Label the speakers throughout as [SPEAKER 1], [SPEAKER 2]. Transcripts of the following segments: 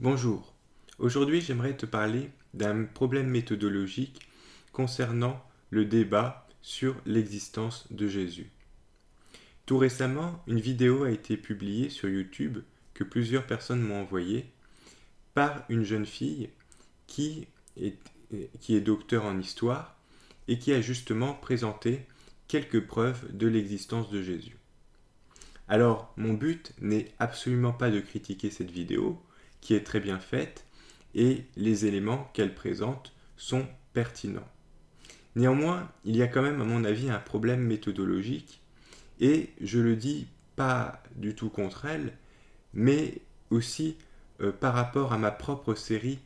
[SPEAKER 1] Bonjour, aujourd'hui j'aimerais te parler d'un problème méthodologique concernant le débat sur l'existence de Jésus. Tout récemment, une vidéo a été publiée sur YouTube que plusieurs personnes m'ont envoyée par une jeune fille qui est, qui est docteur en histoire et qui a justement présenté quelques preuves de l'existence de Jésus. Alors, mon but n'est absolument pas de critiquer cette vidéo, qui est très bien faite, et les éléments qu'elle présente sont pertinents. Néanmoins, il y a quand même, à mon avis, un problème méthodologique, et je le dis pas du tout contre elle, mais aussi par rapport à ma propre série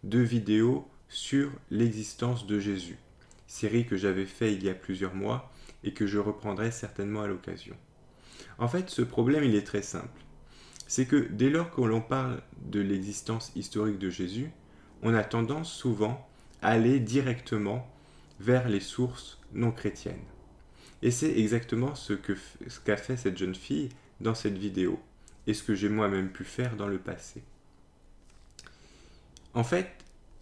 [SPEAKER 1] de vidéos sur l'existence de Jésus, série que j'avais fait il y a plusieurs mois et que je reprendrai certainement à l'occasion. En fait, ce problème, il est très simple. C'est que dès lors que l'on parle de l'existence historique de Jésus, on a tendance souvent à aller directement vers les sources non chrétiennes. Et c'est exactement ce qu'a fait cette jeune fille dans cette vidéo, et ce que j'ai moi-même pu faire dans le passé. En fait,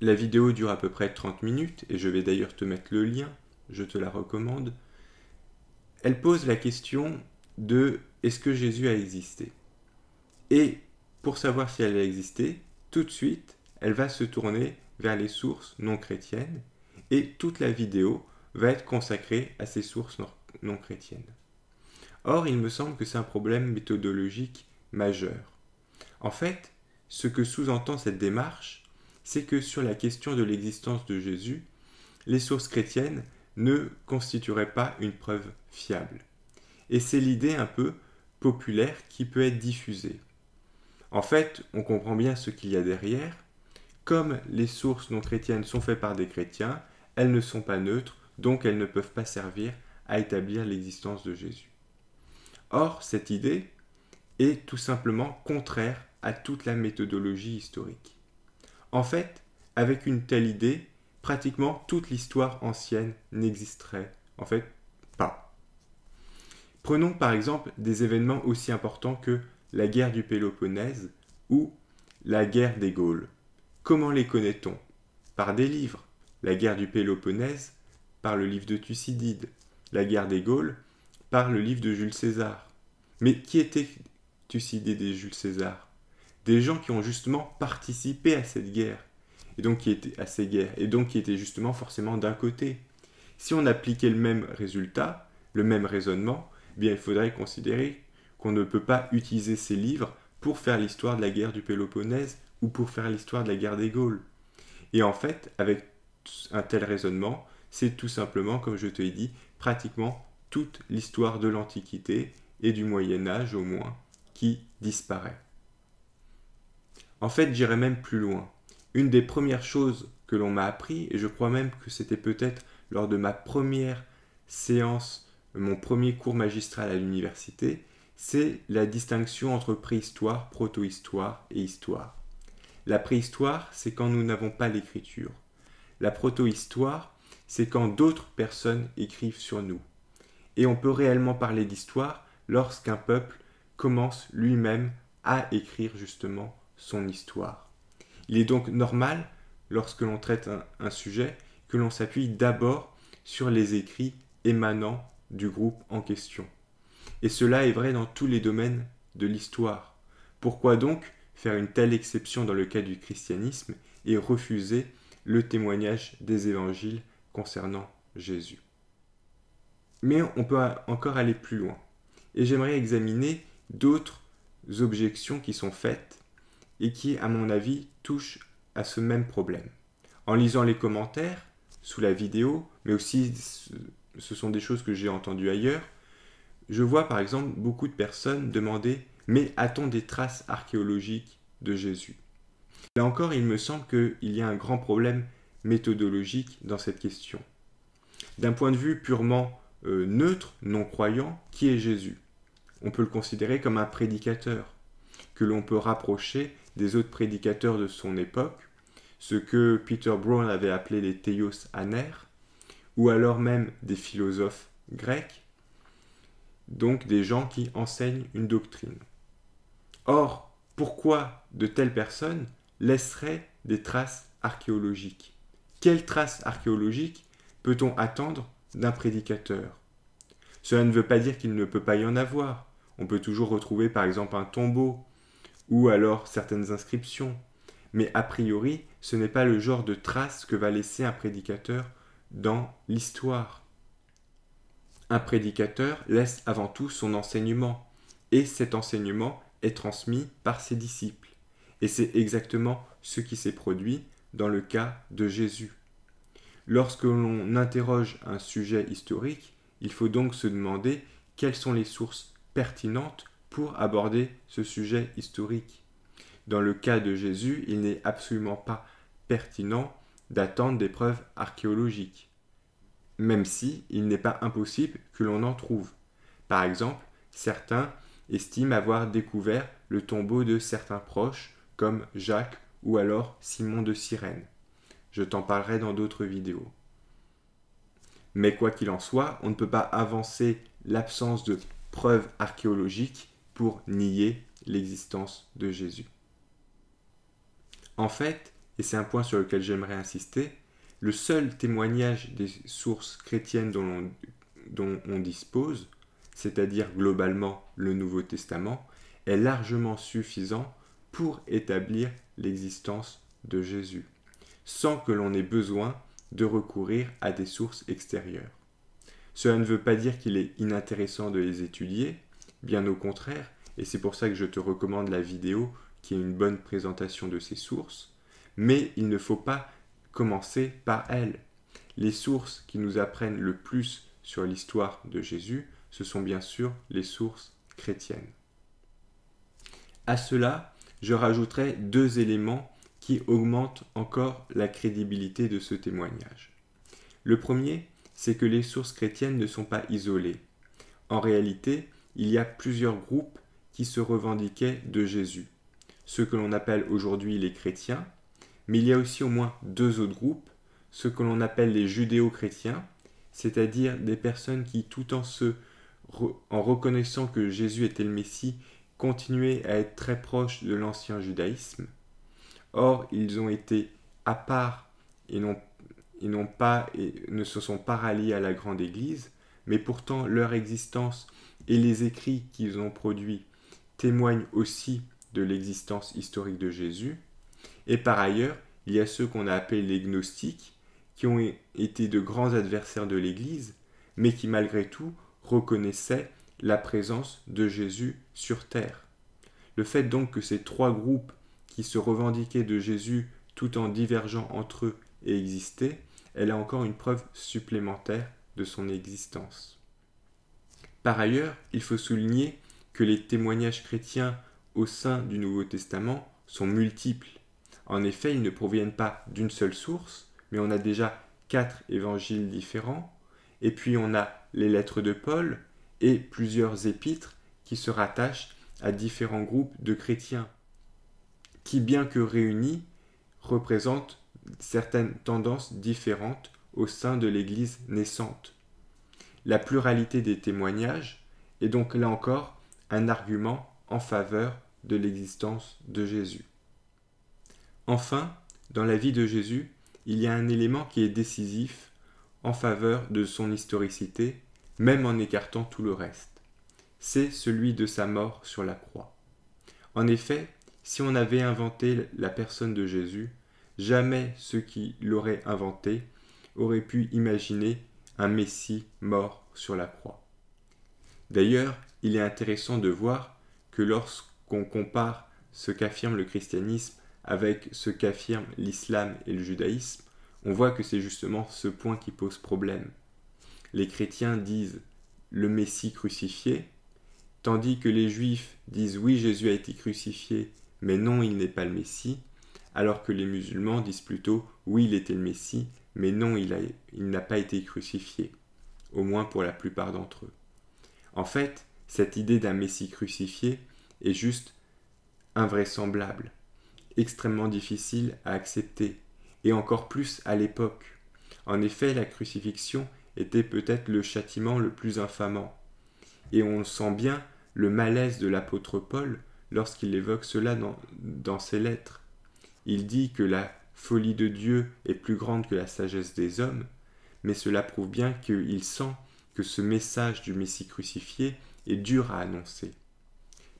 [SPEAKER 1] la vidéo dure à peu près 30 minutes, et je vais d'ailleurs te mettre le lien, je te la recommande. Elle pose la question de est-ce que Jésus a existé? Et pour savoir si elle a existé, tout de suite, elle va se tourner vers les sources non chrétiennes et toute la vidéo va être consacrée à ces sources non chrétiennes. Or, il me semble que c'est un problème méthodologique majeur. En fait, ce que sous-entend cette démarche, c'est que sur la question de l'existence de Jésus, les sources chrétiennes ne constitueraient pas une preuve fiable. Et c'est l'idée un peu populaire qui peut être diffusée. En fait, on comprend bien ce qu'il y a derrière. Comme les sources non chrétiennes sont faites par des chrétiens, elles ne sont pas neutres, donc elles ne peuvent pas servir à établir l'existence de Jésus. Or, cette idée est tout simplement contraire à toute la méthodologie historique. En fait, avec une telle idée, pratiquement toute l'histoire ancienne n'existerait en fait pas. Prenons par exemple des événements aussi importants que la guerre du Péloponnèse ou la guerre des Gaules. Comment les connaît-on? Par des livres. La guerre du Péloponnèse par le livre de Thucydide. La guerre des Gaules par le livre de Jules César. Mais qui était Thucydide et Jules César? Des gens qui ont justement participé à cette guerre, et donc qui étaient à ces guerres, et donc qui étaient justement forcément d'un côté. Si on appliquait le même résultat, le même raisonnement, eh bien il faudrait considérer qu'on ne peut pas utiliser ces livres pour faire l'histoire de la guerre du Péloponnèse ou pour faire l'histoire de la guerre des Gaules. Et en fait, avec un tel raisonnement, c'est tout simplement, comme je te l'ai dit, pratiquement toute l'histoire de l'Antiquité et du Moyen Âge au moins qui disparaît. En fait, j'irai même plus loin. Une des premières choses que l'on m'a appris, et je crois même que c'était peut-être lors de ma première séance, mon premier cours magistral à l'université, c'est la distinction entre préhistoire, protohistoire et histoire. La préhistoire, c'est quand nous n'avons pas l'écriture. La protohistoire, c'est quand d'autres personnes écrivent sur nous. Et on peut réellement parler d'histoire lorsqu'un peuple commence lui-même à écrire justement son histoire. Il est donc normal, lorsque l'on traite un sujet, que l'on s'appuie d'abord sur les écrits émanant du groupe en question. Et cela est vrai dans tous les domaines de l'histoire. Pourquoi donc faire une telle exception dans le cas du christianisme et refuser le témoignage des évangiles concernant Jésus? Mais on peut encore aller plus loin. Et j'aimerais examiner d'autres objections qui sont faites et qui, à mon avis, touchent à ce même problème. En lisant les commentaires sous la vidéo, mais aussi ce sont des choses que j'ai entendues ailleurs, je vois par exemple beaucoup de personnes demander « Mais a-t-on des traces archéologiques de Jésus ?» Là encore, il me semble qu'il y a un grand problème méthodologique dans cette question. D'un point de vue purement neutre, non-croyant, qui est Jésus? On peut le considérer comme un prédicateur, que l'on peut rapprocher des autres prédicateurs de son époque, ce que Peter Brown avait appelé les théios aner, ou alors même des philosophes grecs, donc des gens qui enseignent une doctrine. Or, pourquoi de telles personnes laisserait des traces archéologiques. Quelles traces archéologiques peut-on attendre d'un prédicateur? Cela ne veut pas dire qu'il ne peut pas y en avoir. On peut toujours retrouver par exemple un tombeau ou alors certaines inscriptions. Mais a priori, ce n'est pas le genre de traces que va laisser un prédicateur dans l'histoire. Un prédicateur laisse avant tout son enseignement, et cet enseignement est transmis par ses disciples. Et c'est exactement ce qui s'est produit dans le cas de Jésus. Lorsque l'on interroge un sujet historique, il faut donc se demander quelles sont les sources pertinentes pour aborder ce sujet historique. Dans le cas de Jésus, il n'est absolument pas pertinent d'attendre des preuves archéologiques, même si il n'est pas impossible que l'on en trouve. Par exemple, certains estiment avoir découvert le tombeau de certains proches, comme Jacques ou alors Simon de Cyrène. Je t'en parlerai dans d'autres vidéos. Mais quoi qu'il en soit, on ne peut pas avancer l'absence de preuves archéologiques pour nier l'existence de Jésus. En fait, et c'est un point sur lequel j'aimerais insister, le seul témoignage des sources chrétiennes dont on dispose, c'est-à-dire globalement le Nouveau Testament, est largement suffisant pour établir l'existence de Jésus, sans que l'on ait besoin de recourir à des sources extérieures. Cela ne veut pas dire qu'il est inintéressant de les étudier, bien au contraire, et c'est pour ça que je te recommande la vidéo qui est une bonne présentation de ces sources, mais il ne faut pas commencer par elles. Les sources qui nous apprennent le plus sur l'histoire de Jésus, ce sont bien sûr les sources chrétiennes. À cela, je rajouterai deux éléments qui augmentent encore la crédibilité de ce témoignage. Le premier, c'est que les sources chrétiennes ne sont pas isolées. En réalité, il y a plusieurs groupes qui se revendiquaient de Jésus, ceux que l'on appelle aujourd'hui les chrétiens, mais il y a aussi au moins deux autres groupes, ceux que l'on appelle les judéo-chrétiens, c'est-à-dire des personnes qui, tout en reconnaissant que Jésus était le Messie, continuaient à être très proches de l'ancien judaïsme. Or, ils ont été à part et ne se sont pas ralliés à la grande Église, mais pourtant leur existence et les écrits qu'ils ont produits témoignent aussi de l'existence historique de Jésus. Et par ailleurs, il y a ceux qu'on a appelés les gnostiques, qui ont été de grands adversaires de l'Église, mais qui malgré tout reconnaissaient la présence de Jésus sur terre. Le fait donc que ces trois groupes qui se revendiquaient de Jésus tout en divergeant entre eux et existaient, est là encore une preuve supplémentaire de son existence. Par ailleurs, il faut souligner que les témoignages chrétiens au sein du Nouveau Testament sont multiples. En effet, ils ne proviennent pas d'une seule source, mais on a déjà 4 évangiles différents, et puis on a les lettres de Paul et plusieurs épîtres qui se rattachent à différents groupes de chrétiens, qui, bien que réunis, représentent certaines tendances différentes au sein de l'Église naissante. La pluralité des témoignages est donc là encore un argument en faveur de l'existence de Jésus. Enfin, dans la vie de Jésus, il y a un élément qui est décisif en faveur de son historicité, même en écartant tout le reste. C'est celui de sa mort sur la croix. En effet, si on avait inventé la personne de Jésus, jamais ceux qui l'auraient inventé auraient pu imaginer un Messie mort sur la croix. D'ailleurs, il est intéressant de voir que lorsqu'on compare ce qu'affirme le christianisme avec ce qu'affirment l'islam et le judaïsme, on voit que c'est justement ce point qui pose problème. Les chrétiens disent le Messie crucifié, tandis que les juifs disent oui, Jésus a été crucifié, mais non, il n'est pas le Messie, alors que les musulmans disent plutôt oui, il était le Messie, mais non, il n'a pas été crucifié, au moins pour la plupart d'entre eux. En fait, cette idée d'un Messie crucifié est juste invraisemblable, extrêmement difficile à accepter, et encore plus à l'époque. En effet, la crucifixion était peut-être le châtiment le plus infamant, et on sent bien le malaise de l'apôtre Paul lorsqu'il évoque cela dans ses lettres. Il dit que la folie de Dieu est plus grande que la sagesse des hommes, mais cela prouve bien qu'il sent que ce message du Messie crucifié est dur à annoncer.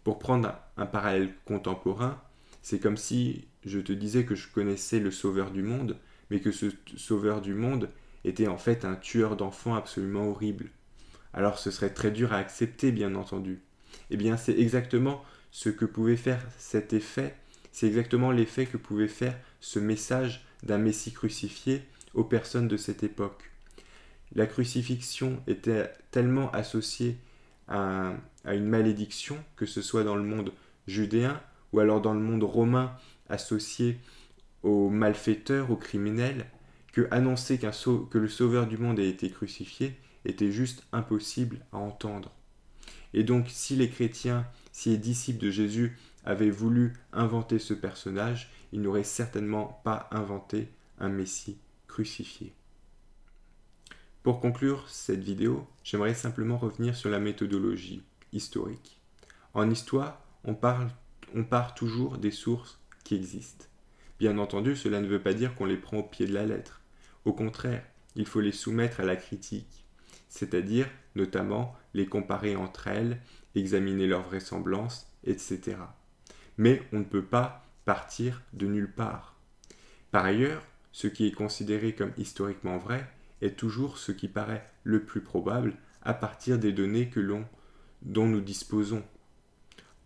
[SPEAKER 1] Pour prendre un parallèle contemporain, c'est comme si je te disais que je connaissais le Sauveur du monde, mais que ce Sauveur du monde était en fait un tueur d'enfants absolument horrible. Alors ce serait très dur à accepter, bien entendu. Eh bien, c'est exactement ce que pouvait faire cet effet, c'est exactement l'effet que pouvait faire ce message d'un Messie crucifié aux personnes de cette époque. La crucifixion était tellement associée à une malédiction, que ce soit dans le monde judéen ou alors dans le monde romain associé aux malfaiteurs, aux criminels, que annoncer que le Sauveur du monde ait été crucifié était juste impossible à entendre. Et donc, si les chrétiens, si les disciples de Jésus avaient voulu inventer ce personnage, ils n'auraient certainement pas inventé un Messie crucifié. Pour conclure cette vidéo, j'aimerais simplement revenir sur la méthodologie historique. En histoire, on part toujours des sources qui existent. Bien entendu, cela ne veut pas dire qu'on les prend au pied de la lettre. Au contraire, il faut les soumettre à la critique, c'est-à-dire notamment les comparer entre elles, examiner leur vraisemblance, etc. Mais on ne peut pas partir de nulle part. Par ailleurs, ce qui est considéré comme historiquement vrai est toujours ce qui paraît le plus probable à partir des données dont nous disposons.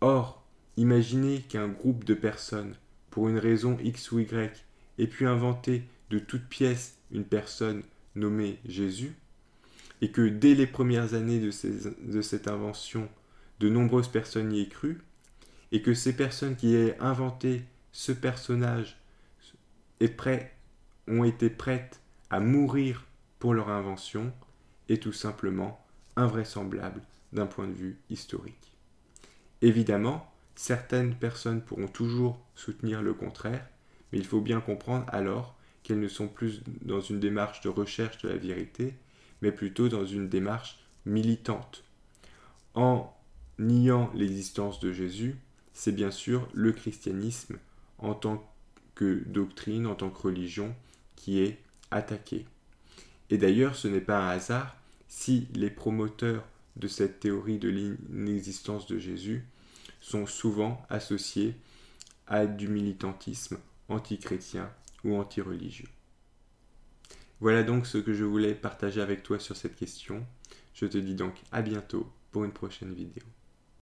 [SPEAKER 1] Or, imaginez qu'un groupe de personnes, pour une raison X ou Y, ait pu inventer de toutes pièces une personne nommée Jésus, et que dès les premières années de cette invention, de nombreuses personnes y aient cru, et que ces personnes qui aient inventé ce personnage ont été prêtes à mourir pour leur invention, est tout simplement invraisemblable d'un point de vue historique. Évidemment, certaines personnes pourront toujours soutenir le contraire, mais il faut bien comprendre alors qu'elles ne sont plus dans une démarche de recherche de la vérité, mais plutôt dans une démarche militante. En niant l'existence de Jésus, c'est bien sûr le christianisme en tant que doctrine, en tant que religion, qui est attaqué. Et d'ailleurs, ce n'est pas un hasard si les promoteurs de cette théorie de l'inexistence de Jésus sont souvent associés à du militantisme anti-chrétien ou anti-religieux. Voilà donc ce que je voulais partager avec toi sur cette question. Je te dis donc à bientôt pour une prochaine vidéo.